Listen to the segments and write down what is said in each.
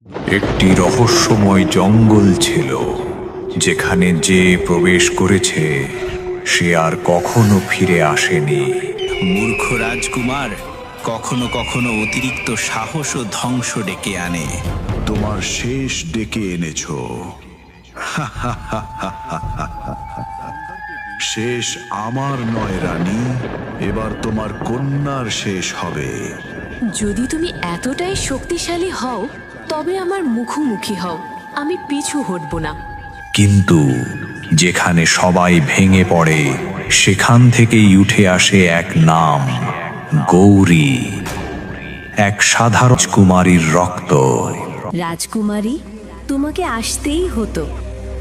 একটি রহস্যময় জঙ্গল ছিল, যেখানে যে প্রবেশ করেছে সে আর কখনো ফিরে আসেনি। মূর্খ রাজকুমার কখনো কখনো অতিরিক্ত সাহস ও ধ্বংস ডেকে আনে। তোমার শেষ ডেকে এনেছ। শেষ আমার নয় রানী, এবার তোমার কন্যার শেষ হবে। যদি তুমি এতটাই শক্তিশালী হও তবে আমার মুখোমুখি হও, আমি পিছু হটব না। কিন্তু যেখানে সবাই ভেঙে পড়ে সেখান থেকেই উঠে আসে এক নাম, গৌরী, এক সাধারণ কুমারীর রক্ত। রাজকুমারী, তোমাকে আসতেই হতো।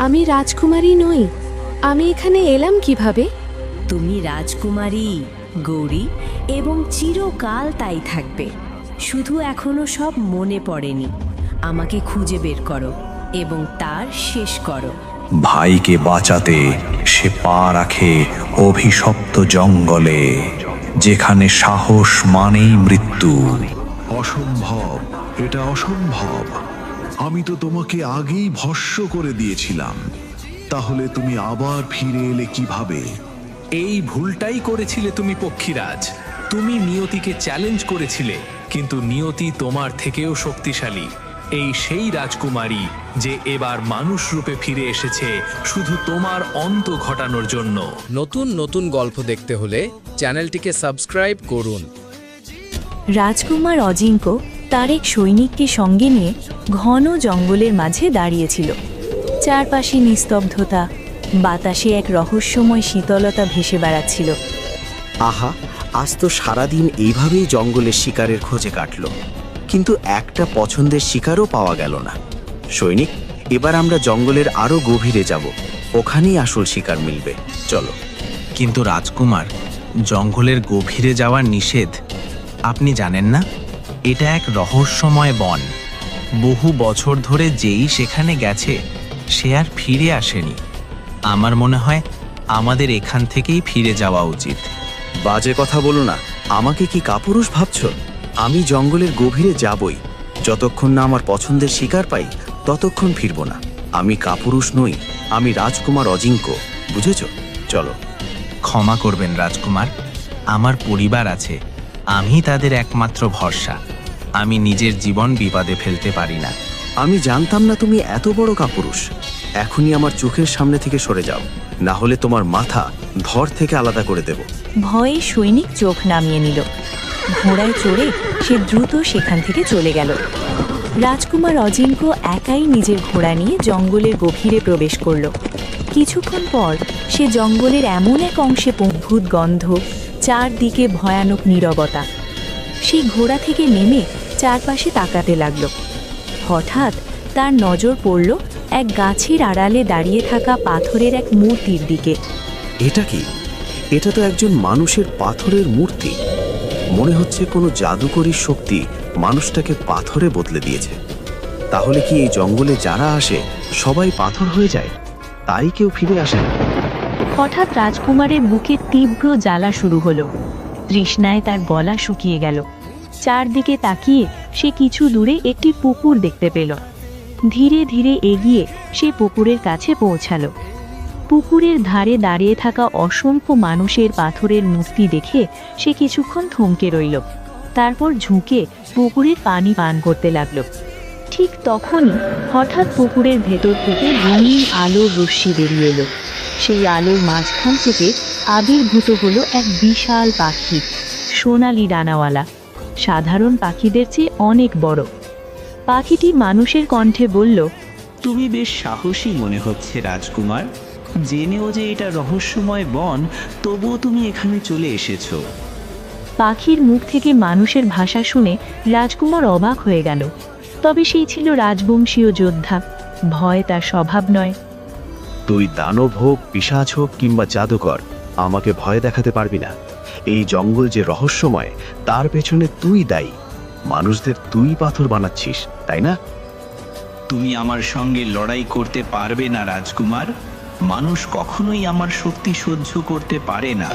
আমি রাজকুমারী নই, আমি এখানে এলাম কিভাবে? তুমি রাজকুমারী গৌরী, এবং চিরকাল তাই থাকবে। শুধু এখনো সব মনে পড়েনি। আমাকে খুঁজে বের করো এবং তার শেষ করো। ভাইকে বাঁচাতে সে পা রাখে অভিশপ্ত জঙ্গলে, যেখানে সাহস মানেই মৃত্যু। অসম্ভব, এটা অসম্ভব। আমি তো তোমাকে আগেই ভস্ম করে দিয়েছিলাম, তাহলে তুমি আবার ফিরে এলে কিভাবে? এই ভুলটাই করেছিলে তুমি পক্ষীরাজ। তুমি নিয়তিকে চ্যালেঞ্জ করেছিলে, কিন্তু নিয়তি তোমার থেকেও শক্তিশালী। এই সেই রাজকুমারী যে এবার মানুষ রূপে ফিরে এসেছে শুধু তোমার অন্ত ঘটানোর জন্য। নতুন নতুন গল্প দেখতে হলে চ্যানেলটিকে সাবস্ক্রাইব করুন। রাজকুমার অজিঙ্ক তার এক সৈনিককে সঙ্গে নিয়ে ঘন জঙ্গলের মাঝে দাঁড়িয়েছিল। চারপাশে নিস্তব্ধতা, বাতাসে এক রহস্যময় শীতলতা ভেসে বেড়াচ্ছিল। আহা, আজ তো সারাদিন এইভাবেই জঙ্গলের শিকারের খোঁজে কাটল, কিন্তু একটা পছন্দের শিকারও পাওয়া গেল না। সৈনিক, এবার আমরা জঙ্গলের আরো গভীরে যাব, ওখানেই আসল শিকার মিলবে। চলো। কিন্তু রাজকুমার, জঙ্গলের গভীরে যাওয়া নিষেধ। আপনি জানেন না, এটা এক রহস্যময় বন। বহু বছর ধরে যেই সেখানে গেছে সে আর ফিরে আসেনি। আমার মনে হয় আমাদের এখান থেকেই ফিরে যাওয়া উচিত। বাজে কথা বলো না। আমাকে কি কাপুরুষ ভাবছ? আমি জঙ্গলের গভীরে যাবই। যতক্ষণ না আমার পছন্দের শিকার পাই ততক্ষণ ফিরব না। আমি কাপুরুষ নই, আমি রাজকুমার অজিঙ্ক, বুঝেছ? চলো। ক্ষমা করবেন রাজকুমার, আমার পরিবার আছে, আমি তাদের একমাত্র ভরসা। আমি নিজের জীবন বিপদে ফেলতে পারি না। আমি জানতাম না তুমি এত বড় কাপুরুষ। এখনই আমার চোখের সামনে থেকে সরে যাও, না হলে তোমার মাথা ধর থেকে আলাদা করে দেব। ভয়ে সৈনিক চোখ নামিয়ে নিল। ঘোড়ায় চড়ে সে দ্রুত সেখান থেকে চলে গেল। রাজকুমার অজিঙ্ক একাই নিজের ঘোড়া নিয়ে জঙ্গলের গভীরে প্রবেশ করল। কিছুক্ষণ পর সে জঙ্গলের এমন এক অংশে অদ্ভুত গন্ধ, চারদিকে ভয়ানক নীরবতা। সেই ঘোড়া থেকে নেমে চারপাশে তাকাতে লাগল। হঠাৎ তার নজর পড়ল এক গাছের আড়ালে দাঁড়িয়ে থাকা পাথরের এক মূর্তির দিকে। এটা কি? এটা তো একজন মানুষের পাথরের মূর্তি। মনে হচ্ছে কোনো জাদুকরী শক্তি মানুষটাকে পাথরে বদলে দিয়েছে। তাহলে কি এই জঙ্গলে যারা আসে সবাই পাথর হয়ে যায়, তাই কেউ ফিরে আসে না? হঠাৎ রাজকুমারের বুকে তীব্র জ্বালা শুরু হলো। তৃষ্ণায় তার গলা শুকিয়ে গেল। চারদিকে তাকিয়ে সে কিছু দূরে একটি পুকুর দেখতে পেল। ধীরে ধীরে এগিয়ে সে পুকুরের কাছে পৌঁছালো। পুকুরের ধারে দাঁড়িয়ে থাকা অসংখ্য মানুষের পাথরের মূর্তি দেখে সে কিছুক্ষণ থমকে রইল। তারপর ঝুঁকে পুকুরের পানি পান করতে লাগলো। ঠিক তখনই হঠাৎ পুকুরের ভেতর থেকে রঙিন আলোর রশ্মি বেরিয়ে এলো। সেই আলোর মাঝখান থেকে আবির্ভূত হলো এক বিশাল পাখি, সোনালি ডানাওয়ালা, সাধারণ পাখিদের চেয়ে অনেক বড়। পাখিটি মানুষের কণ্ঠে বলল, তুমি বেশ সাহসী মনে হচ্ছে রাজকুমার। জেনেও যে এটা রহস্যময় বন, তবুও তুমি এখানে চলে এসেছো। পাখির মুখ থেকে মানুষের ভাষা শুনে রাজকুমার অবাক হয়ে গেল। তবে সেই ছিল রাজবংশীয় যোদ্ধা, ভয় তার স্বভাব নয়। তুই দানব হোক, পিশাচ হোক কিংবা জাদুকর, আমাকে ভয় দেখাতে পারবি না। এই জঙ্গল যে রহস্যময় তার পেছনে তুই দায়ী। মানুষদের তুই পাথর বানাচ্ছিস, তাই না? তুমি আমার সঙ্গে লড়াই করতে পারবে না রাজকুমার। মানুষ কখনোই আমার শক্তি সহ্য করতে পারে না।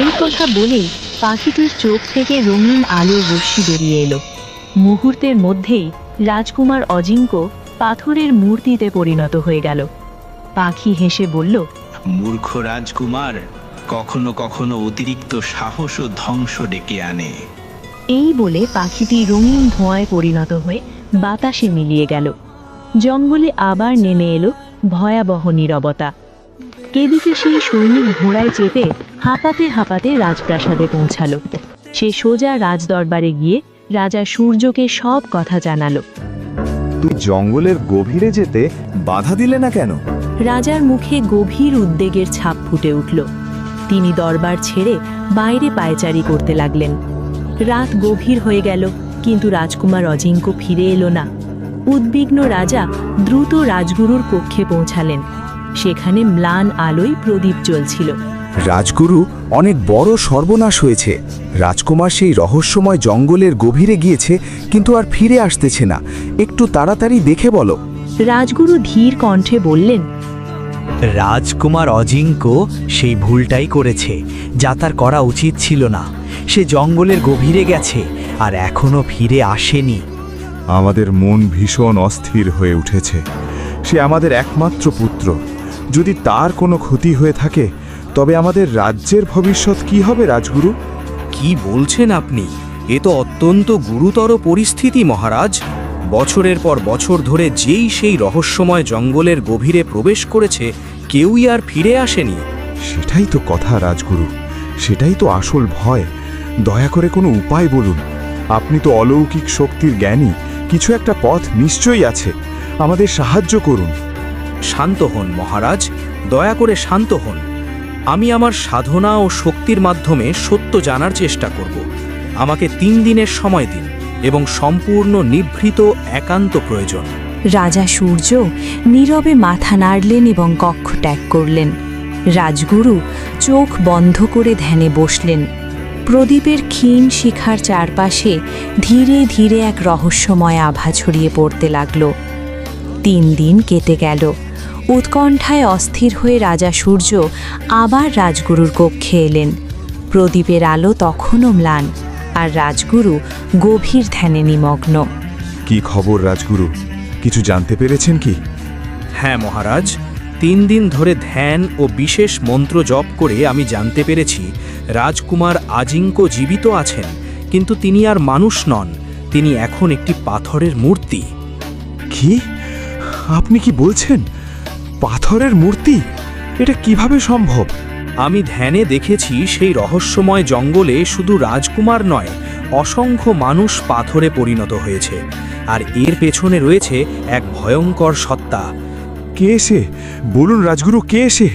এই কথা বলেই পাখিটির চোখ থেকে রঙিন আলোর রশ্মি বেরিয়ে এলো। মুহূর্তের মধ্যেই রাজকুমার অজিঙ্ক্য পাথরের মূর্তিতে পরিণত হয়ে গেল। পাখি হেসে বলল, মূর্খ রাজকুমার কখনো কখনো অতিরিক্ত সাহস ও ধ্বংস ডেকে আনে। এই বলে পাখিটি রঙিন ধোঁয়ায় পরিণত হয়ে বাতাসে মিলিয়ে গেল। জঙ্গলে আবার নেমে এলো ভয়াবহ নীরবতা। এদিকে সেই সৈনিক ঘোড়ায় চেপে হাঁপাতে হাঁপাতে রাজপ্রাসাদে পৌঁছালো। সে সোজা রাজদরবারে গিয়ে রাজা সূর্যকে সব কথা জানালো। তুই জঙ্গলের গভীরে যেতে বাধা দিলে না কেন? রাজার মুখে গভীর উদ্বেগের ছাপ ফুটে উঠল। তিনি দরবার ছেড়ে বাইরে পায়চারি করতে লাগলেন। রাত গভীর হয়ে গেল, কিন্তু রাজকুমার অজিঙ্ক্য ফিরে এলো না। উদ্বিগ্ন রাজা দ্রুত রাজগুরুর কক্ষে পৌঁছালেন। সেখানে ম্লান আলোয় প্রদীপ জ্বলছিল। রাজগুরু, অনেক বড় সর্বনাশ হয়েছে। রাজকুমার সেই রহস্যময় জঙ্গলের গভীরে গিয়েছে, কিন্তু আর ফিরে আসতেছে না। একটু তাড়াতাড়ি দেখে বলো। রাজগুরু ধীর কণ্ঠে বললেন, রাজকুমার অজিঙ্ক্য সেই ভুলটাই করেছে, যা তার করা উচিত ছিল না। সে জঙ্গলের গভীরে গেছে আর এখনো ফিরে আসেনি। আমাদের মন ভীষণ অস্থির হয়ে উঠেছে। সে আমাদের একমাত্র পুত্র। যদি তার কোনো ক্ষতি হয়ে থাকে, তবে আমাদের রাজ্যের ভবিষ্যৎ কি হবে রাজগুরু? কি বলছেন আপনি? এ তো অত্যন্ত গুরুতর পরিস্থিতি মহারাজ। বছরের পর বছর ধরে যেই সেই রহস্যময় জঙ্গলের গভীরে প্রবেশ করেছে, কেউই আর ফিরে আসেনি। সেটাই তো কথা রাজগুরু, সেটাই তো আসল ভয়। দয়া করে কোনো উপায় বলুন। আপনি তো অলৌকিক শক্তির জ্ঞানী, কিছু একটা পথ নিশ্চয়ই আছে। আমাদের সাহায্য করুন। শান্ত হন মহারাজ, দয়া করে শান্ত হন। আমি আমার সাধনা ও শক্তির মাধ্যমে সত্য জানার চেষ্টা করব। আমাকে 3 দিনের সময় দিন এবং সম্পূর্ণ নিভৃত একান্ত প্রয়োজন। রাজা সূর্য নীরবে মাথা নাড়লেন এবং কক্ষ ত্যাগ করলেন। রাজগুরু চোখ বন্ধ করে ধ্যানে বসলেন। প্রদীপের ক্ষীণ শিখার চারপাশে ধীরে ধীরে এক রহস্যময় আভা ছড়িয়ে পড়তে লাগল। 3 দিন কেটে গেল। উৎকণ্ঠায় অস্থির হয়ে রাজা সূর্য আবার রাজগুরুর কক্ষে এলেন। প্রদীপের আলো তখনও ম্লান, আর রাজগুরু গভীর ধ্যানে নিমগ্ন। কি খবর রাজগুরু? কিছু জানতে পেরেছেন কি? হ্যাঁ মহারাজ, 3 দিন ধরে ধ্যান ও বিশেষ মন্ত্র জপ করে আমি জানতে পেরেছি রাজকুমার অজিঙ্ক্য জীবিত আছেন, কিন্তু তিনি আর মানুষ নন। তিনি এখন একটি পাথরের মূর্তি। কি? আপনি কি বলছেন? পাথরের মূর্তি? এটা কিভাবে সম্ভব? আমি ধ্যানে দেখেছি সেই রহস্যময় জঙ্গলে শুধু রাজকুমার নয়, অসংখ্য মানুষ পাথরে পরিণত হয়েছে, আর এর পেছনে রয়েছে এক ভয়ঙ্কর সত্তা। কে সে? বলুন রাজগুরু, কে সে?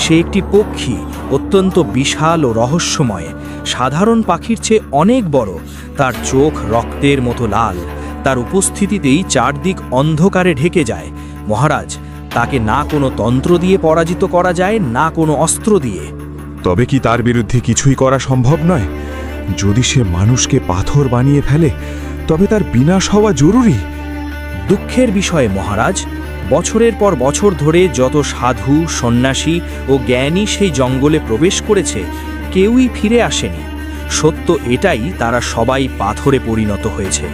সে একটি পক্ষী, অত্যন্ত বিশাল ও রহস্যময়। সাধারণ পাখির চেয়ে অনেক বড়। তার চোখ রক্তের মতো লাল। তার উপস্থিতিতেই চারদিক অন্ধকারে ঢেকে যায়। মহারাজ, তাকে না কোনো তন্ত্র দিয়ে পরাজিত করা যায়, না কোনো অস্ত্র দিয়ে। তবে কি তার বিরুদ্ধে কিছুই করা সম্ভব নয়? যদি সে মানুষকে পাথর বানিয়ে ফেলে, তবে তার বিনাশ হওয়া জরুরি। দুঃখের বিষয় মহারাজ, বছরের পর বছর ধরে যত সাধু, সন্ন্যাসী ও জ্ঞানী সেই জঙ্গলে প্রবেশ করেছে, কেউই ফিরে আসেনি। সত্য এটাই, তারা সবাই পাথরে পরিণত হয়েছে।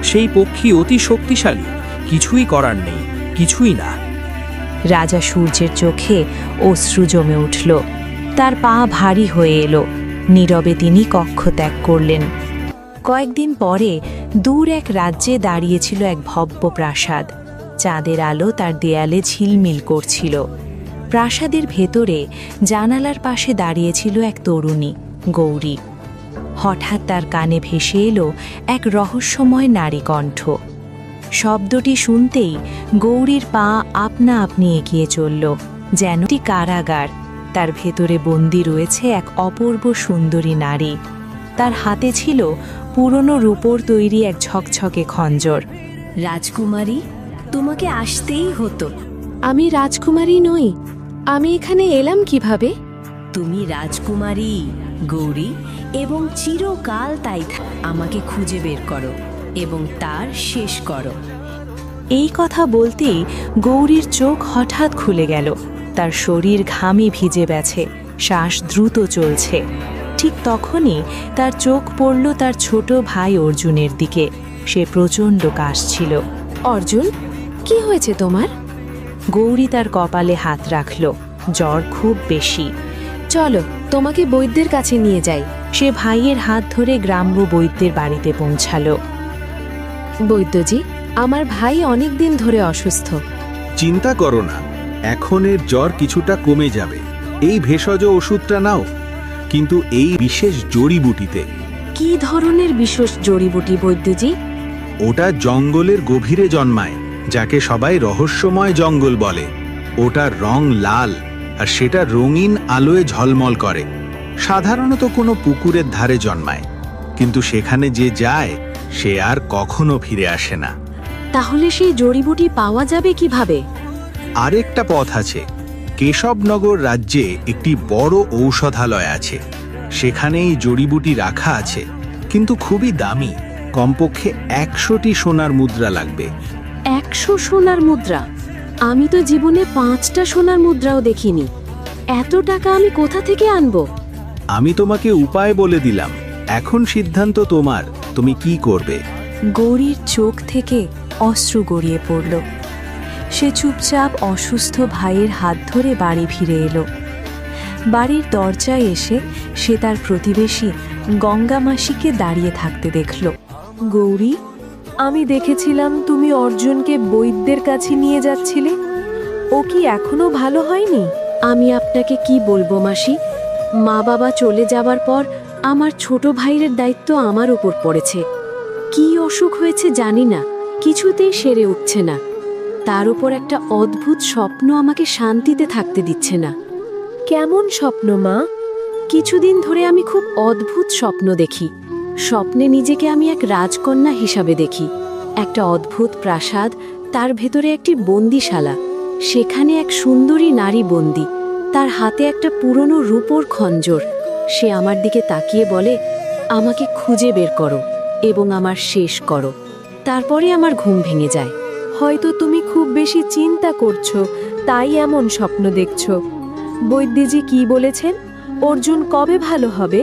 সেই পক্ষী অতি শক্তিশালী, কিছুই করার নেই, কিছুই না। রাজা সূর্যের চোখে অশ্রু জমে উঠল। তার পা ভারী হয়ে এলো। নীরবে তিনি কক্ষ ত্যাগ করলেন। কয়েকদিন পরে দূর এক রাজ্যে দাঁড়িয়েছিল এক ভব্য প্রাসাদ। চাঁদের আলো তার দেয়ালে ঝিলমিল করছিল। প্রাসাদের ভেতরে জানালার পাশে দাঁড়িয়েছিল এক তরুণী, গৌরী। হঠাৎ তার কানে ভেসে এলো এক রহস্যময় নারী কণ্ঠ। শব্দটি শুনতেই গৌরীর পা আপনা আপনি এগিয়ে চলল, যেন একটি কারাগার। তার ভেতরে বন্দী রয়েছে এক অপূর্ব সুন্দরী নারী। তার হাতে ছিল পুরনো রূপোর তৈরি এক ঝকঝকে খঞ্জর। রাজকুমারী, তোমাকে আসতেই হতো। আমি রাজকুমারী নই। আমি এখানে এলাম কিভাবে? তুমি রাজকুমারী গৌরী, এবং চিরকাল তাই আমাকে খুঁজে বের করো এবং তার শেষ করো। এই কথা বলতেই গৌরীর চোখ হঠাৎ খুলে গেল। তার শরীর ঘামে ভিজে গেছে, শ্বাস দ্রুত চলছে। ঠিক তখনই তার চোখ পড়ল তার ছোট ভাই অর্জুনের দিকে। সে প্রচণ্ড কাশছিল। অর্জুন, কি হয়েছে তোমার? গৌরী তার কপালে হাত রাখল। জ্বর খুব বেশি। চলো, তোমাকে বৈদ্যের কাছে নিয়ে যাই। সে ভাইয়ের হাত ধরে গ্রাম্য বৈদ্যের বাড়িতে পৌঁছালো। বৈদ্যজি, আমার ভাই অনেক দিন ধরে অসুস্থ। চিন্তা করো না, এখন এর জ্বর কিছুটা কমে যাবে। এই ভেষজ ওষুধটা নাও, কিন্তু এই বিশেষ জড়িবুটিতে। কি ধরনের বিশেষ জড়িবুটি বৈদ্যজি? ওটা জঙ্গলের গভীরে জন্মায়, যাকে সবাই রহস্যময় জঙ্গল বলে। ওটার রং লাল, আর সেটা রঙিন আলোয় ঝলমল করে। সাধারণত কোনো পুকুরের ধারে জন্মায়, কিন্তু সেখানে যে যায় সে আর কখনো ফিরে আসে না। তাহলে সেই জড়িবুটি পাওয়া যাবে কিভাবে? আরেকটা পথ আছে। কেশবনগর রাজ্যে একটি বড় ঔষধালয় আছে। সেখানে এই জড়িবুটি রাখা আছে, কিন্তু খুবই দামি। কমপক্ষে 100টি সোনার মুদ্রা লাগবে। 100 সোনার মুদ্রা? আমি তো জীবনে 5টা সোনার মুদ্রাও দেখিনি। এত টাকা আমি কোথা থেকে আনবো? আমি তোমাকে উপায় বলে দিলাম, এখন সিদ্ধান্ত তোমার। তুমি কি করবে? গৌরীর চোখ থেকে অশ্রু গড়িয়ে পড়ল। সে চুপচাপ অসুস্থ ভাইয়ের হাত ধরে বাড়ি ফিরে এলো। বাড়ির দরজায় এসে সে তার প্রতিবেশী গঙ্গা মাসিকে দাঁড়িয়ে থাকতে দেখল। গৌরী, আমি দেখেছিলাম তুমি অর্জুনকে বৈদ্যের কাছে নিয়ে যাচ্ছিলে। ও কি এখনো ভালো হয়নি? আমি আপনাকে কি বলবো মাসি, মা বাবা চলে যাবার পর আমার ছোট ভাইয়ের দায়িত্ব আমার উপর পড়েছে। কি অসুখ হয়েছে জানি না, কিছুতেই সেরে উঠছে না। তার উপর একটা অদ্ভুত স্বপ্ন আমাকে শান্তিতে থাকতে দিচ্ছে না। কেমন স্বপ্ন মা? কিছুদিন ধরে আমি খুব অদ্ভুত স্বপ্ন দেখি। স্বপ্নে নিজেকে আমি এক রাজকন্যা হিসাবে দেখি। একটা অদ্ভুত প্রাসাদ, তার ভেতরে একটি বন্দিশালা। সেখানে এক সুন্দরী নারী বন্দী, তার হাতে একটা পুরনো রূপোর খঞ্জর। সে আমার দিকে তাকিয়ে বলে, আমাকে খুঁজে বের করো এবং আমার শেষ করো। তারপরে আমার ঘুম ভেঙে যায়। হয়তো তুমি খুব বেশি চিন্তা করছো, তাই এমন স্বপ্ন দেখছো। বৈদ্যজি কি বলেছেন? অর্জুন কবে ভালো হবে?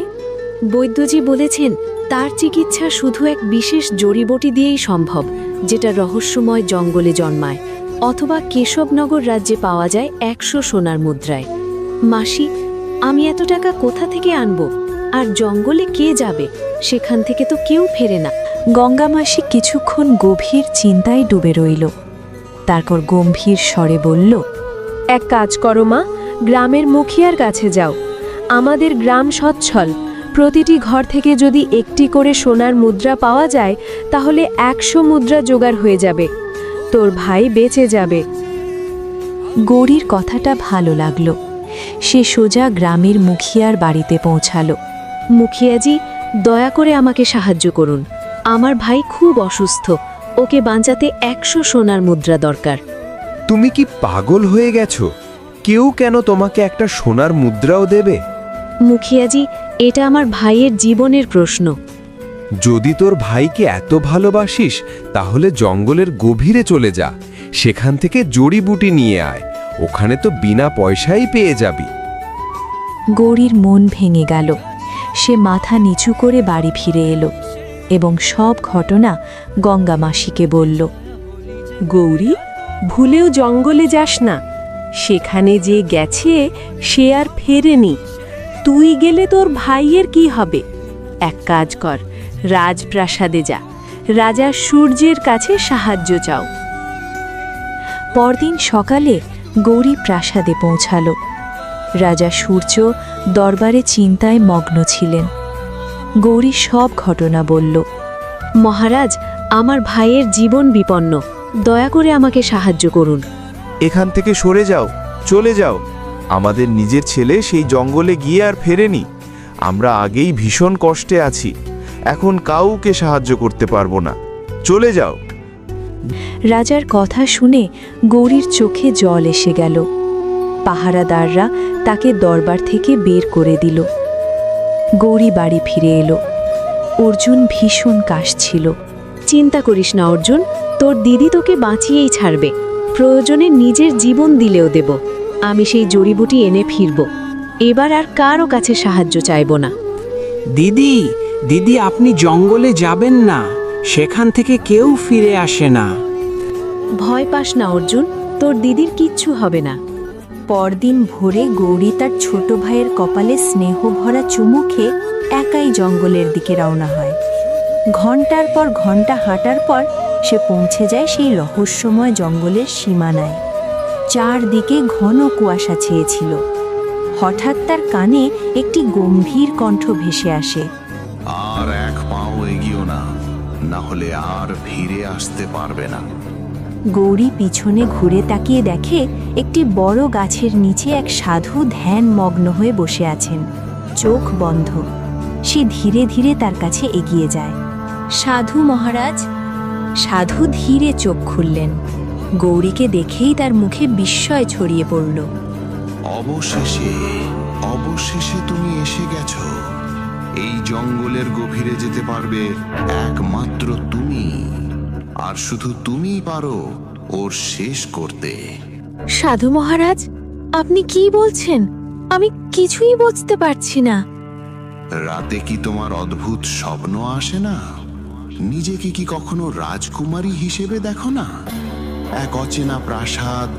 বৈদ্যজি বলেছেন তার চিকিৎসা শুধু এক বিশেষ জড়িবুটি দিয়েই সম্ভব, যেটা রহস্যময় জঙ্গলে জন্মায়, অথবা কেশবনগর রাজ্যে পাওয়া যায় 100 সোনার মুদ্রায়। মাসি, আমি এত টাকা কোথা থেকে আনবো? আর জঙ্গলে কে যাবে? সেখান থেকে তো কেউ ফেরে না। গঙ্গা মাসি কিছুক্ষণ গভীর চিন্তায় ডুবে রইল। তারপর গম্ভীর স্বরে বলল, এক কাজ করো মা, গ্রামের মুখিয়ার কাছে যাও। আমাদের গ্রাম সচ্ছল। প্রতিটি ঘর থেকে যদি একটি করে সোনার মুদ্রা পাওয়া যায়, তাহলে 100 মুদ্রা জোগাড় হয়ে যাবে। তোর ভাই বেঁচে যাবে। গৌরীর কথাটা ভালো লাগলো। সে সোজা গ্রামের মুখিয়ার বাড়িতে পৌঁছালো। মুখিয়াজি, দয়া করে আমাকে সাহায্য করুন। আমার ভাই খুব অসুস্থ। ওকে বাঁচাতে 100 সোনার মুদ্রা দরকার। তুমি কি পাগল হয়ে গেছো? কেউ কেন তোমাকে একটা সোনার মুদ্রাও দেবে? মুখিয়াজি, এটা আমার ভাইয়ের জীবনের প্রশ্ন। যদি তোর ভাইকে এত ভালোবাসিস, তাহলে জঙ্গলের গভীরে চলে যা। সেখান থেকে জড়িবুটি নিয়ে আয়। ওখানে তো বিনা পয়সাই পেয়ে যাবি। গৌরীর মন ভেঙে গেল। সে মাথা নিচু করে বাড়ি ফিরে এলো এবং সব ঘটনা গঙ্গা মাসিকে বলল। গৌরী, ভুলেও জঙ্গলে যাস না। সেখানে যে গেছে সে আর ফেরেনি। তুই গেলে তোর ভাইয়ের কি হবে? এক কাজ কর, রাজপ্রাসাদে যা। রাজা সূর্যের কাছে সাহায্য চাও। পরদিন সকালে গৌরী প্রাসাদে পৌঁছালো। রাজা সূর্য দরবারে চিন্তায় মগ্ন ছিলেন। গৌরী সব ঘটনা বলল। মহারাজ, আমার ভাইয়ের জীবন বিপন্ন। দয়া করে আমাকে সাহায্য করুন। এখান থেকে সরে যাও, চলে যাও। আমাদের নিজের ছেলে সেই জঙ্গলে গিয়ে আর ফেরেনি। আমরা আগেই ভীষণ কষ্টে আছি। এখন কাউকে সাহায্য করতে পারবো না। চলে যাও। রাজার কথা শুনে গৌরীর চোখে জল এসে গেল। পাহারাদাররা তাকে দরবার থেকে বের করে দিল। গৌরী বাড়ি ফিরে এলো। অর্জুন ভীষণ কাশছিল। চিন্তা করিস না অর্জুন, তোর দিদি তোকে বাঁচিয়েই ছাড়বে। প্রয়োজনে নিজের জীবন দিলেও দেব। আমি সেই জড়িবুটি এনে ফিরব। এবার আর কারো কাছে সাহায্য চাইব না। দিদি, দিদি, আপনি জঙ্গলে যাবেন না। সেখান থেকে কেউ ফিরে আসে না। ভয় পাস না অর্জুন, তোর দিদির কিচ্ছু হবে না। পরদিন ভোরে গৌরী তার ছোট ভাইয়ের কপালে স্নেহ ভরা চুমু খেয়ে একাই জঙ্গলের দিকে রওনা হয়। ঘন্টার পর ঘন্টা হাঁটার পর সে পৌঁছে যায় সেই রহস্যময় জঙ্গলের সীমানায়। চারদিকে ঘন কুয়াশা ছেয়েছিল। হঠাৎ তার কানে একটি গম্ভীর কণ্ঠ ভেসে আসে। আর এক পাও এগিয়েও না, না হলে আর ফিরে আসতে পারবে না। গৌরী পিছনে ঘুরে তাকিয়ে দেখে একটি বড় গাছের নিচে এক সাধু ধ্যান মগ্ন হয়ে বসে আছেন, চোখ বন্ধ। সে ধীরে ধীরে তার কাছে এগিয়ে যায়। সাধু মহারাজ। সাধু ধীরে চোখ খুললেন। গৌরীকে দেখেই তার মুখে বিস্ময় ছড়িয়ে পড়ল। অবশেষে অবশেষে তুমি এসে গেছো। এই জঙ্গলের গভীরে যেতে পারবে একমাত্র তুমি, আর শুধু তুমিই পারো ওর শেষ করতে। সাধু মহারাজ, আপনি কি বলছেন? আমি কিছুই বুঝতে পারছি না। রাতে কি তোমার অদ্ভুত স্বপ্ন আসে না? নিজেকে কি কখনো রাজকুমারী হিসেবে দেখো না? এক অচেনা প্রাসাদ,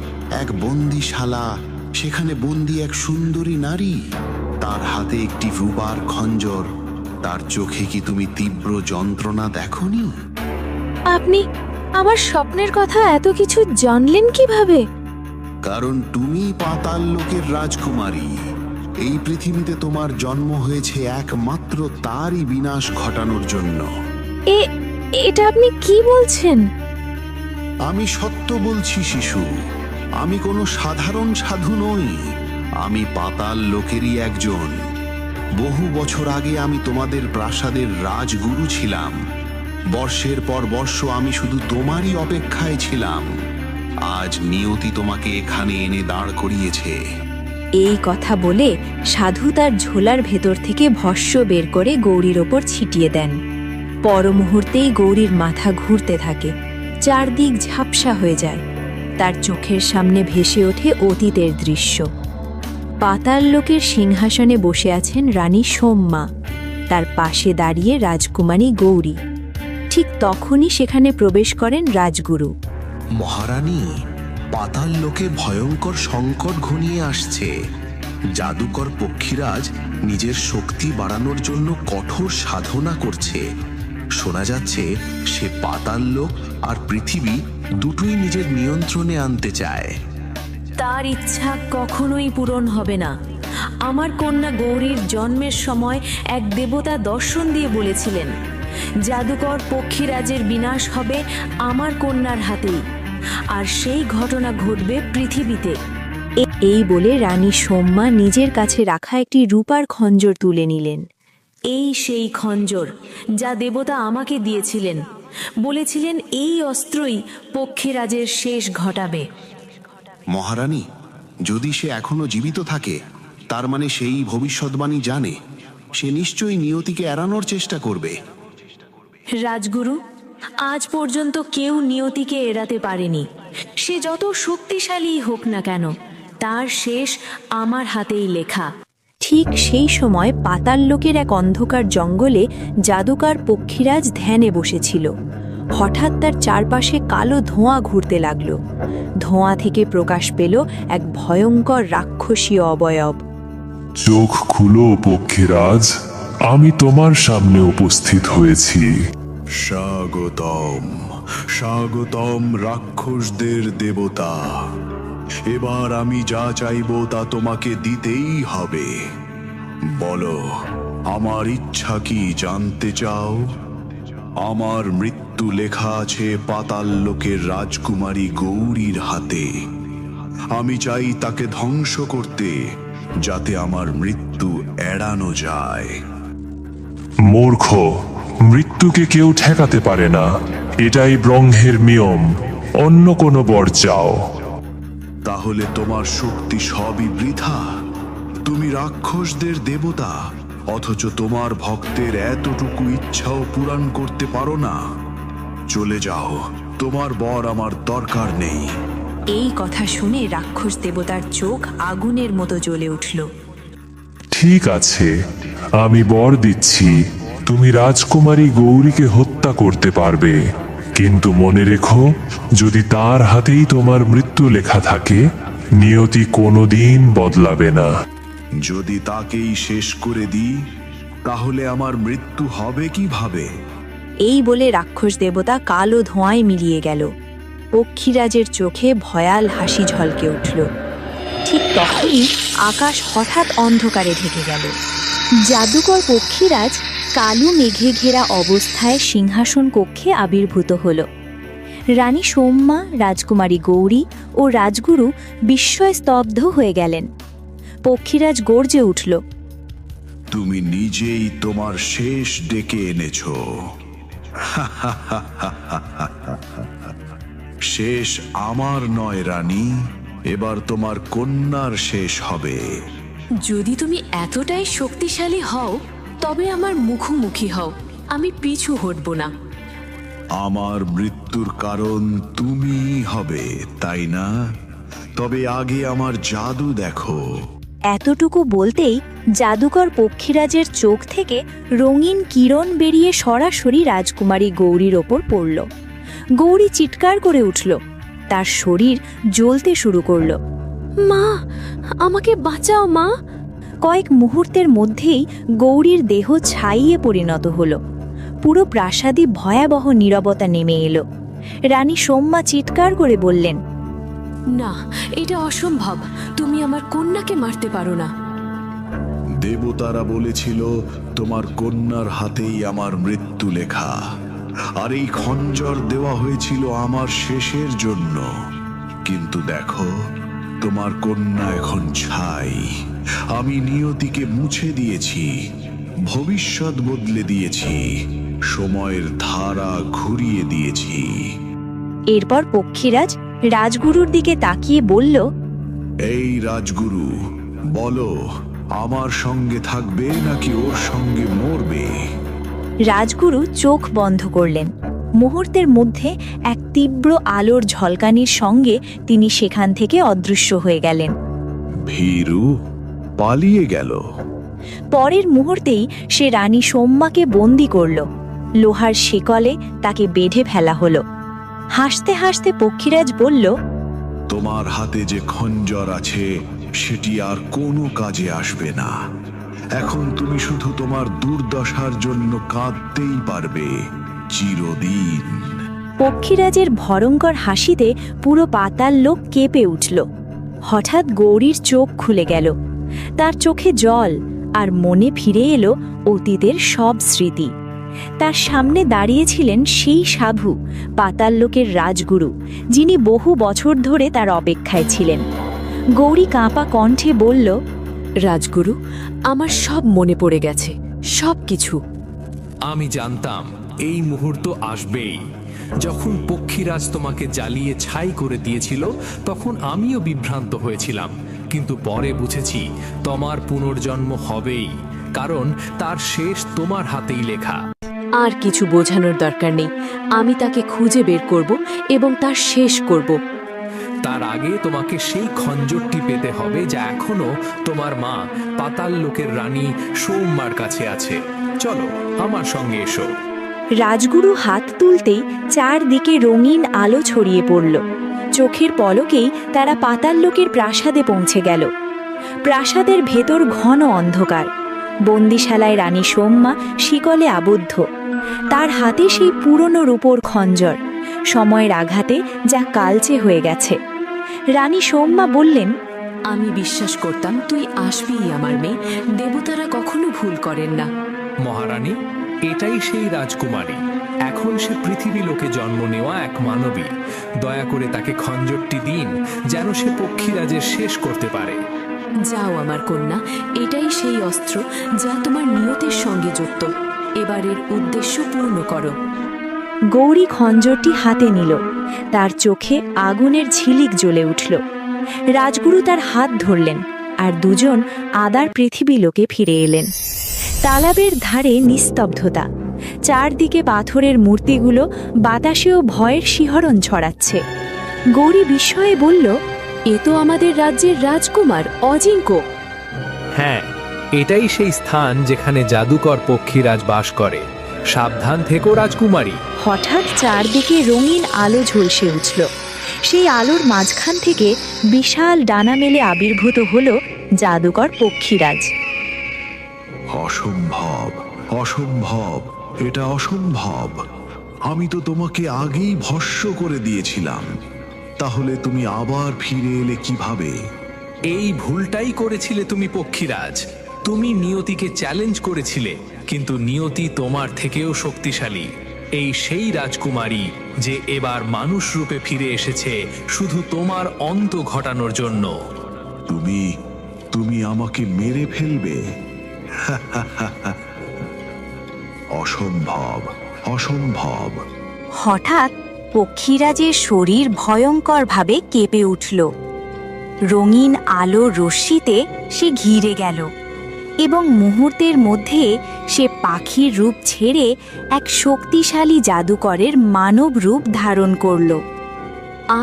এক বন্দিশালা, সেখানে বন্দি এক সুন্দরী নারী, তার হাতে একটি রূপার খঞ্জর। তার চোখে কি তুমি তীব্র যন্ত্রণা দেখোনি? আপনি আমার স্বপ্নের কথা এত কিছু জানলেন কিভাবে? কারণ তুমি পাতাল লোকের রাজকুমারী। এই পৃথিবীতে তোমার জন্ম হয়েছে একমাত্র তারই বিনাশ ঘটানোর জন্য। এটা আপনি কি বলছেন? আমি সত্য বলছি শিশু। আমি কোনো সাধারণ সাধু নই। আমি পাতাল লোকেরই একজন। বহু বছর আগে আমি তোমাদের প্রাসাদের রাজগুরু ছিলাম। বর্ষের পর বর্ষ আমি শুধু তোমারই অপেক্ষায় ছিলাম। আজ নিয়তি তোমাকে এখানে এনে দাঁড় করিয়েছে। এই কথা বলে সাধু তার ঝোলার ভেতর থেকে ভস্য বের করে গৌরীর ওপর ছিটিয়ে দেন। পর মুহূর্তেই গৌরীর মাথা ঘুরতে থাকে, চারদিক ঝাপসা হয়ে যায়। তার চোখের সামনে ভেসে ওঠে অতীতের দৃশ্য। পাতাল লোকের সিংহাসনে বসে আছেন রানী সোমমা, তার পাশে দাঁড়িয়ে রাজকুমারী গৌরী। ঠিক তখনই সেখানে প্রবেশ করেন রাজগুরু। মহারানী, পাতাল লোকে ভয়ঙ্কর সংকট ঘনিয়ে আসছে। জাদুকর পক্ষীরাজ নিজের শক্তি বাড়ানোর জন্য কঠোর সাধনা করছে। শোনা যাচ্ছে সে পাতাল লোক আর পৃথিবী দুটোই নিজের নিয়ন্ত্রণে আনতে চায়। তার ইচ্ছা কখনোই পূরণ হবে না। আমার কন্যা গৌরীর জন্মের সময় এক দেবতা দর্শন দিয়ে বলেছিলেন, জাদুকর পক্ষীরাজের বিনাশ হবে আমার কন্যার হাতেই, আর সেই ঘটনা ঘটবে পৃথিবীতে। এই বলে রানী সোমমা নিজের কাছে রাখা একটি রূপার খঞ্জর তুলে নিলেন। এই সেই খঞ্জর যা দেবতা আমাকে দিয়েছিলেন। বলেছিলেন এই অস্ত্রই পক্ষীরাজের শেষ ঘটাবে। মহারানী, যদি সে এখনো জীবিত থাকে, তার মানে সেই ভবিষ্যৎবাণী জানে। সে নিশ্চয়ই নিয়তিকে এড়ানোর চেষ্টা করবে। রাজগুরু, আজ পর্যন্ত কেউ নিয়তিকে এড়াতে পারেনি। সে যত শক্তিশালী হোক না কেন, তার শেষ আমার হাতেই লেখা। ঠিক সেই সময় পাতাল লোকের এক অন্ধকার জঙ্গলে জাদুকর পক্ষীরাজ ধ্যানে বসেছিল। হঠাৎ তার চারপাশে কালো ধোঁয়া ঘুরতে লাগলো। ধোঁয়া থেকে প্রকাশ পেল এক ভয়ঙ্কর রাক্ষসীয় অবয়ব। চোখ খুলো পক্ষীরাজ, আমি তোমার সামনে উপস্থিত হয়েছি। স্বাগতম, স্বাগতম রাক্ষসদের দেবতা। এবার আমি যা চাইব তা তোমাকে দিতেই হবে। বলো, আমার ইচ্ছা কি জানতে চাও? আমার মৃত্যু লেখা আছে পাতাল লোকের রাজকুমারী গৌরীর হাতে। আমি চাই তাকে ধ্বংস করতে, যাতে আমার মৃত্যু এড়ানো যায়। মূর্খ, মৃত্যুকে কেউ ঠেকাতে পারে না। এটাই ব্রহ্মের নিয়ম। অন্য কোনো বর চাও। তাহলে তোমার শক্তি সবই বৃথা। তুমি রাক্ষসদের দেবতা, অথচ তোমার ভক্তের এতটুকু ইচ্ছাও পূরণ করতে পারো না। চলে যাও, তোমার বর আমার দরকার নেই। এই কথা শুনে রাক্ষস দেবতার চোখ আগুনের মতো জ্বলে উঠল। ঠিক আছে, আমি বর দিচ্ছি। তুমি রাজকুমারী গৌরীকে হত্যা করতে পারবে, কিন্তু মনে রেখো, যদি তার হাতেই তোমার মৃত্যু লেখা থাকে, নিয়তি কোনোদিন বদলাবে না। যদি তাকেই শেষ করে দিই, তাহলে আমার মৃত্যু হবে কিভাবে? এই বলে রাক্ষস দেবতা কালো ধোঁয়ায় মিলিয়ে গেল। পক্ষীরাজের চোখে ভয়াল হাসি ঝলকে উঠল। ঠিক তখনই আকাশ হঠাৎ অন্ধকারে ঢেকে গেল। জাদুকর পক্ষীরাজ কালো মেঘে ঘেরা অবস্থায় সিংহাসন কক্ষে আবির্ভূত হল। রানী সৌম্যা, রাজকুমারী গৌরী ও রাজগুরু বিস্ময়ে স্তব্ধ হয়ে গেলেন। পক্ষীরাজ গর্জে উঠল, তুমি নিজেই তোমার শেষ ডেকে এনেছ। শেষ আমার নয় রানী, এবার তোমার কন্যার শেষ হবে। যদি তুমি এতটাই শক্তিশালী হও, তবে আমার মুখোমুখি হও, আমি পিছু হটব না। আমার মৃত্যুর কারণ তুমিই হবে, তাই না? তবে আগে আমার জাদু দেখো। এতটুকু বলতেই জাদুকর পক্ষীরাজের চোখ থেকে রঙিন কিরণ বেরিয়ে সরাসরি রাজকুমারী গৌরীর ওপর পড়ল। গৌরী চিৎকার করে উঠল, তার শরীর জ্বলতে শুরু করল। মা, আমাকে বাঁচাও মা! কয়েক মুহূর্তের মধ্যেই গৌরীর দেহ ছাইয়ে পরিণত হল। পুরো প্রাসাদে ভয়াবহ নীরবতা নেমে এলো। রানী সৌম্যা চিৎকার করে বললেন, না, এটা অসম্ভব। তুমি আমার কন্যাকে মারতে পারো না। দেবতারা বলেছিল তোমার কন্যার হাতেই আমার মৃত্যু লেখা, আর এই খঞ্জর দেওয়া হয়েছিল আমার শেষের জন্য। কিন্তু দেখো, তোমার কন্যা এখন ছাই। আমি নিয়তিকে মুছে দিয়েছি, ভবিষ্যৎ বদলে দিয়েছি, সময়ের ধারা ঘুরিয়ে দিয়েছি। এরপর পক্ষীরাজ রাজগুরুর দিকে তাকিয়ে বলল, এই রাজগুরু, বলো, আমার সঙ্গে থাকবে নাকি ওর সঙ্গে মরবে? রাজগুরু চোখ বন্ধ করলেন। মুহূর্তের মধ্যে এক তীব্র আলোর ঝলকানির সঙ্গে তিনি সেখান থেকে অদৃশ্য হয়ে গেলেন। ভীরু পালিয়ে গেল। পরের মুহূর্তেই সে রানী সৌম্যাকে বন্দি করল। লোহার শিকলে তাকে বেঁধে ফেলা হলো। হাসতে হাসতে পক্ষীরাজ বলল, তোমার হাতে যে খঞ্জর আছে সেটি আর কোনো কাজে আসবে না। এখন তুমি শুধু তোমার দুর্দশার জন্য কাঁদতেই পারবে চিরদিন। পক্ষীরাজের ভয়ঙ্কর হাসিতে পুরো পাতাল লোক কেঁপে উঠল। হঠাৎ গৌরীর চোখ খুলে গেল। তার চোখে জল, আর মনে ফিরে এলো অতীতের সব স্মৃতি। তার সামনে দাঁড়িয়েছিলেন সেই সাধু, পাতাল লোকের রাজগুরু, যিনি বহু বছর ধরে তার অপেক্ষায় ছিলেন। গৌরী কাঁপা কণ্ঠে বলল, রাজগুরু, আমার সব মনে পড়ে গেছে, সব কিছু। আমি জানতাম এই মুহূর্ত আসবেই। যখন পক্ষীরাজ তোমাকে জ্বালিয়ে ছাই করে দিয়েছিল, তখন আমিও বিভ্রান্ত হয়েছিলাম, কিন্তু পরে বুঝেছি তোমার পুনর্জন্ম হবেই, কারণ তার শেষ তোমার হাতেই লেখা। আর কিছু বোঝানোর দরকার নেই। আমি তাকে খুঁজে বের করব এবং তার শেষ করব। তার আগে তোমাকে সেই খঞ্জরটি পেতে হবে যা এখনো তোমার মা পাতাল লোকের রানী সৌম্যার কাছে আছে। চলো আমার সঙ্গে এসো। রাজগুরু হাত তুলতেই চারদিকে রঙিন আলো ছড়িয়ে পড়ল। চোখের পলকেই তারা পাতাল লোকের প্রাসাদে পৌঁছে গেল। প্রাসাদের ভেতর ঘন অন্ধকার। বন্দিশালায় রানী সৌম্যা শিকলে আবদ্ধ। তার হাতে সেই পুরনো রূপোর খঞ্জর, সময়ের আঘাতে যা কালচে হয়ে গেছে। রানী সৌম্যা বললেন, আমি বিশ্বাস করতাম তুই আসবিই আমার মেয়ে। দেবতারা কখনো ভুল করেন না। মহারানী, এটাই সেই রাজকুমারী। এখন সে পৃথিবী লোকে জন্ম নেওয়া এক মানবী। দয়া করে তাকে খঞ্জরটি দিন, যেন সে পক্ষীরাজের শেষ করতে পারে। যাও আমার কন্যা, এটাই সেই অস্ত্র যা তোমার নিয়তের সঙ্গে যুক্ত। এবারের উদ্দেশ্য পূর্ণ করো। গৌরী খঞ্জরটি হাতে নিল। তার চোখে আগুনের ঝিলিক জ্বলে উঠল। রাজগুরু তার হাত ধরলেন, আর দুজন আদার পৃথিবী লোকে ফিরে এলেন। তালাবের ধারে নিস্তব্ধতা। চারদিকে পাথরের মূর্তিগুলো বাতাসেও ভয়ের শিহরণ ছড়াচ্ছে। গৌরী বিস্ময়ে বলল, এ তো আমাদের রাজ্যের রাজকুমার অজিঙ্ক্য। হ্যাঁ, এটাই সেই স্থান যেখানে জাদুকর পক্ষীরাজ বাস করে। সাবধান থেকো রাজকুমারী। হঠাৎ চারদিকে রঙিন আলো ঝলসে উঠল। সেই আলোর মাঝখান থেকে বিশাল ডানা মেলে আবির্ভূত হলো জাদুকর পক্ষীরাজ। অসম্ভব, অসম্ভব, এটা অসম্ভব। আমি তো তোমাকে আগেই ভস্ম করে দিয়েছিলাম, তাহলে তুমি আবার ফিরে এলে কিভাবে? এই ভুলটাই করেছিলে তুমি পক্ষীরাজ। তুমি নিয়তিকে চ্যালেঞ্জ করেছিলে, কিন্তু নিয়তি তোমার থেকেও শক্তিশালী। এই সেই রাজকুমারী যে এবার মানুষ রূপে ফিরে এসেছে শুধু তোমার অন্ত ঘটানোর জন্য। তুমি আমাকে মেরে ফেলবে? অসম্ভব, অসম্ভব। হঠাৎ পক্ষীরাজের শরীর ভয়ঙ্করভাবে কেঁপে উঠল। রঙিন আলোর রশ্মিতে সে ঘিরে গেল এবং মুহূর্তের মধ্যে সে পাখির রূপ ছেড়ে এক শক্তিশালী জাদুকরের মানব রূপ ধারণ করল।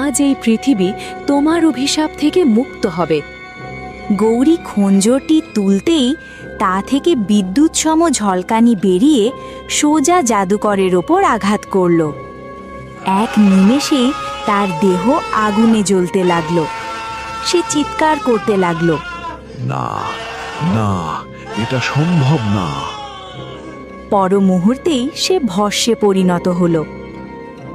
আজ এই পৃথিবী তোমার অভিশাপ থেকে মুক্ত হবে। গৌরী খঞ্জরটি তুলতেই তা থেকে বিদ্যুৎসম ঝলকানি বেরিয়ে সোজা জাদুকরের ওপর আঘাত করল। এক নিমেষেই তার দেহ আগুনে জ্বলতে লাগল। সে চিৎকার করতে লাগল, না, না, এটা সম্ভব না। পর মুহূর্তেই সে ভস্মে পরিণত হল।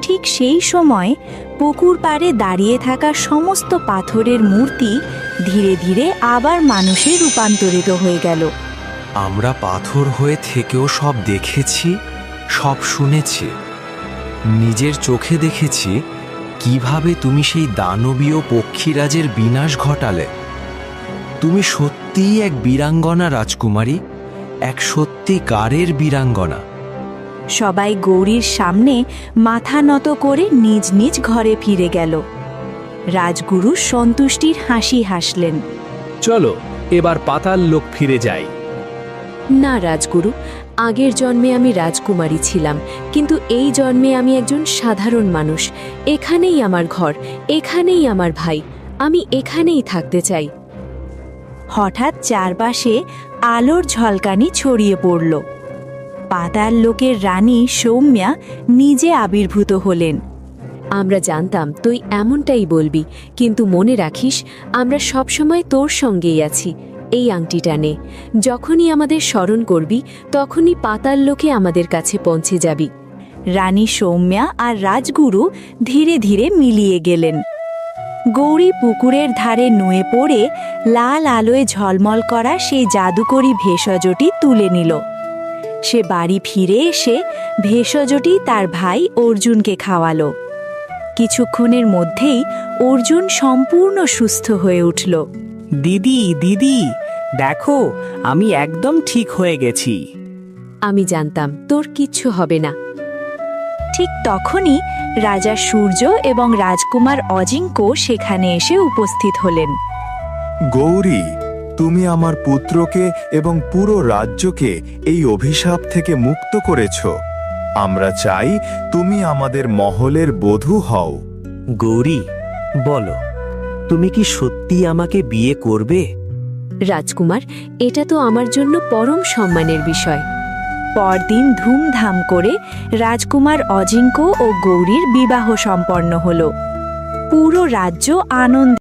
ঠিক সেই সময় পুকুর পাড়ে দাঁড়িয়ে থাকা সমস্ত পাথরের মূর্তি ধীরে ধীরে আবার মানুষে রূপান্তরিত হয়ে গেল। আমরা পাথর হয়ে থেকেও সব দেখেছি, সব শুনেছি, নিজের চোখে দেখেছি কিভাবে তুমি সেই দানবীয় পক্ষীরাজের বিনাশ ঘটালে। তুমি সত্যিই এক বীরাঙ্গনা রাজকুমারী, এক সত্যিকারের বীরাঙ্গনা। সবাই গৌরীর সামনে মাথা নত করে নিজ নিজ ঘরে ফিরে গেল। রাজগুরু সন্তুষ্টির হাসি হাসলেন। চলো এবার পাতাল লোক ফিরে যাই। না রাজগুরু, আগের জন্মে আমি রাজকুমারী ছিলাম, কিন্তু এই জন্মে আমি একজন সাধারণ মানুষ। এখানেই আমার ঘর, এখানেই আমার ভাই, আমি এখানেই থাকতে চাই। হঠাৎ চারপাশে আলোর ঝলকানি ছড়িয়ে পড়ল। পাতাল লোকের রানী সৌম্যা নিজে আবির্ভূত হলেন। আমরা জানতাম তুই এমনটাই বলবি, কিন্তু মনে রাখিস আমরা সবসময় তোর সঙ্গেই আছি। এই আংটিটা নে, যখনই আমাদের স্মরণ করবি তখনই পাতাল লোকে আমাদের কাছে পৌঁছে যাবি। রানী সৌম্যা আর রাজগুরু ধীরে ধীরে মিলিয়ে গেলেন। গৌরী পুকুরের ধারে নুয়ে পড়ে লাল আলোয় ঝলমল করা সেই জাদুকরী ভেষজটি তুলে নিল। সে বাড়ি ফিরে এসে ভেষজটি তার ভাই অর্জুনকে খাওয়ালো। কিছুক্ষণের মধ্যেই অর্জুন সম্পূর্ণ সুস্থ হয়ে উঠল। দিদি, দিদি, দেখো আমি একদম ঠিক হয়ে গেছি। আমি জানতাম তোর কিচ্ছু হবে না। ঠিক তখনই রাজা সূর্য এবং রাজকুমার অজিঙ্ক সেখানে এসে উপস্থিত হলেন। গৌরী, তুমি আমার পুত্রকে এবং পুরো রাজ্যকে এই অভিশাপ থেকে মুক্ত করেছ। আমরা চাই তুমি আমাদের মহলের বধূ হও। গৌরী, বলো, তুমি কি সত্যি আমাকে বিয়ে করবে? রাজকুমার, এটা তো আমার জন্য পরম সম্মানের বিষয়। পরদিন ধুমধাম করে রাজকুমার অজিঙ্ক ও গৌরীর বিবাহ সম্পন্ন হল। পুরো রাজ্য আনন্দ